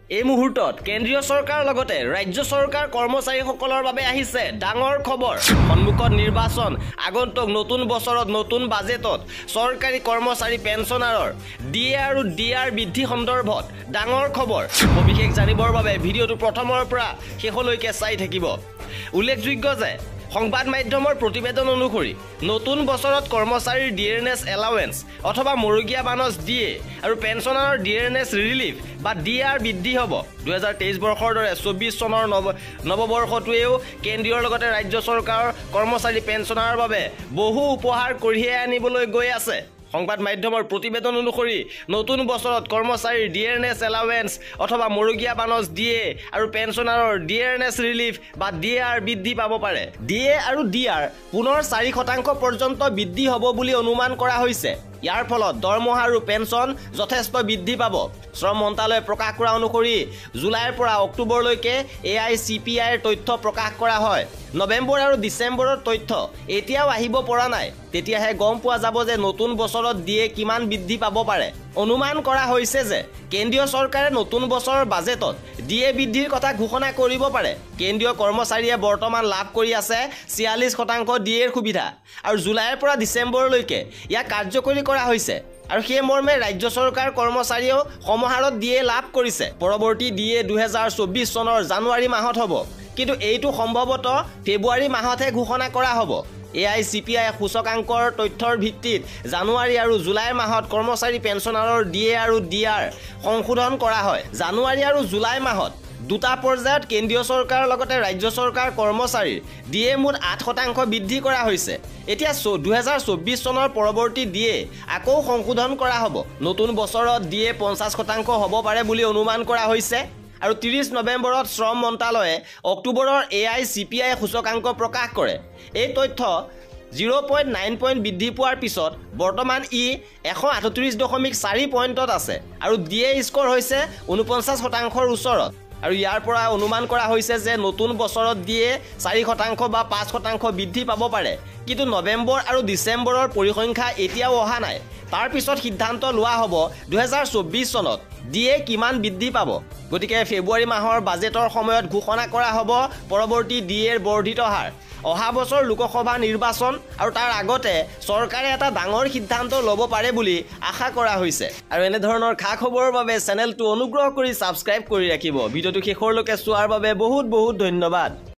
এই মুহূৰ্তত কেন্দ্ৰীয় চৰকাৰ লগতে ৰাজ্য চৰকাৰ কৰ্মচাৰীসকলৰ বাবে আহিছে ডাঙৰ খবৰ। সন্মুখত নিৰ্বাচন, আগন্তুক নতুন বছৰত নতুন বাজেটত চৰকাৰী কৰ্মচাৰী পেঞ্চনাৰৰ ডিএ আৰু ডিআৰ বৃদ্ধি সন্দৰ্ভত ডাঙৰ খবৰ। সবিশেষ জানিবৰ বাবে ভিডিঅ'টো প্ৰথমৰ পৰা শেষলৈকে চাই থাকিব। উল্লেখযোগ্য যে সংবাদ মাধ্যমৰ প্ৰতিবেদন অনুসৰি নতুন বছৰত কৰ্মচাৰীৰ ডিএৰনেছ এলাৱেন্স অথবা মৰুগীয়া বানচ ডিএ আৰু পেঞ্চনাৰৰ ডিএৰনেছ ৰিলিফ বা ডিআৰ বৃদ্ধি হ'ব। 2023 বৰ্ষৰ দৰে 24 চনৰ নৱবৰ্ষটোৱেও কেন্দ্ৰীয়ৰ লগতে ৰাজ্য চৰকাৰৰ কৰ্মচাৰী পেঞ্চনাৰৰ বাবে বহু উপহাৰ কঢ়িয়াই আনিবলৈ গৈ আছে। সংবাদ মাধ্যমৰ প্ৰতিবেদন অনুসৰি নতুন বছৰত কৰ্মচাৰীৰ ডিএৰনেছ এলাৱেন্স অথবা মৰুগীয়া বানচ ডিএ আৰু পেঞ্চনাৰৰ ডিএৰনেছ ৰিলিফ বা ডিআৰ বৃদ্ধি পাব পাৰে। ডিএ আৰু ডিআৰ পুনৰ 4% পৰ্যন্ত বৃদ্ধি হ'ব বুলি অনুমান কৰা হৈছে। ইয়াৰ ফলত দৰমহা আৰু পেঞ্চন যথেষ্ট বৃদ্ধি পাব। শ্ৰম মন্ত্ৰালয়ে প্ৰকাশ কৰা অনুসৰি জুলাইৰ পৰা অক্টোবৰলৈকে AICPIৰ তথ্য প্ৰকাশ কৰা হয়। নৱেম্বৰ আৰু ডিচেম্বৰৰ তথ্য এতিয়াও আহিব পৰা নাই। তেতিয়াহে গম পোৱা যাব যে নতুন বছৰত ডিএ কিমান বৃদ্ধি পাব পাৰে। অনুমান কৰা হৈছে যে কেন্দ্ৰীয় চৰকাৰে নতুন বছৰৰ বাজেটত ডিএ বৃদ্ধিৰ কথা ঘোষণা কৰিব পাৰে। কেন্দ্ৰীয় কৰ্মচাৰীয়ে বৰ্তমান লাভ কৰি আছে 46% ডিএৰ সুবিধা আৰু জুলাইৰ পৰা ডিচেম্বৰলৈকে ইয়াক কাৰ্যকৰী কৰা হৈছে আৰু সেই মৰ্মে ৰাজ্য চৰকাৰ কৰ্মচাৰীয়েও সমহাৰত ডিএ লাভ কৰিছে। পৰৱৰ্তী ডিএ 2024 চনৰ জানুৱাৰী মাহত হ'ব, কিন্তু এইটো সম্ভৱতঃ ফেব্ৰুৱাৰী মাহতহে ঘোষণা কৰা হ'ব। AICPI সূচকাংকৰ তথ্যৰ ভিত্তিত জানুৱাৰী আৰু জুলাই মাহত কৰ্মচাৰী পেঞ্চনাৰৰ ডিএ আৰু ডিআৰ সংশোধন কৰা হয়। জানুৱাৰী আৰু জুলাই মাহত দুটা পৰ্যায়ত কেন্দ্ৰীয় চৰকাৰৰ লগতে ৰাজ্য চৰকাৰ কৰ্মচাৰীৰ ডিএ মুঠ 8% বৃদ্ধি কৰা হৈছে। এতিয়া 2024 চনৰ পৰৱৰ্তী ডিএ আকৌ সংশোধন কৰা হ'ব। নতুন বছৰত ডিএ 50% হ'ব পাৰে বুলি অনুমান কৰা হৈছে আৰু 30 নৱেম্বৰত শ্ৰম মন্ত্ৰালয়ে অক্টোবৰৰ AICPI সূচকাংক প্ৰকাশ কৰে। এই তথ্য 0.9 পইণ্ট বৃদ্ধি পোৱাৰ পিছত বৰ্তমান ই 138.4 পইণ্টত আছে আৰু ডিএ স্ক'ৰ হৈছে 49%ৰ ওচৰত। আৰু ইয়াৰ পৰা অনুমান কৰা হৈছে যে নতুন বছৰত ডিএ 4% বা 5% বৃদ্ধি পাব পাৰে। কিন্তু নৱেম্বৰ আৰু ডিচেম্বৰৰ পৰিসংখ্যা এতিয়াও অহা নাই। তাৰ পিছত সিদ্ধান্ত লোৱা হ'ব 2024 চনত ডিএ কিমান বৃদ্ধি পাব। গতিকে ফেব্ৰুৱাৰী মাহৰ বাজেটৰ সময়ত ঘোষণা কৰা হ'ব পৰৱৰ্তী ডিএৰ বৰ্ধিত হাৰ। অহা বছৰ লোকসভা নিৰ্বাচন আৰু তাৰ আগতে চৰকাৰে এটা ডাঙৰ সিদ্ধান্ত ল'ব পাৰে বুলি আশা কৰা হৈছে। আৰু এনেধৰণৰ খা খবৰৰ বাবে চেনেলটো অনুগ্ৰহ কৰি ছাবস্ক্ৰাইব কৰি ৰাখিব। ভিডিঅ'টো শেষলৈকে চোৱাৰ বাবে বহুত বহুত ধন্যবাদ।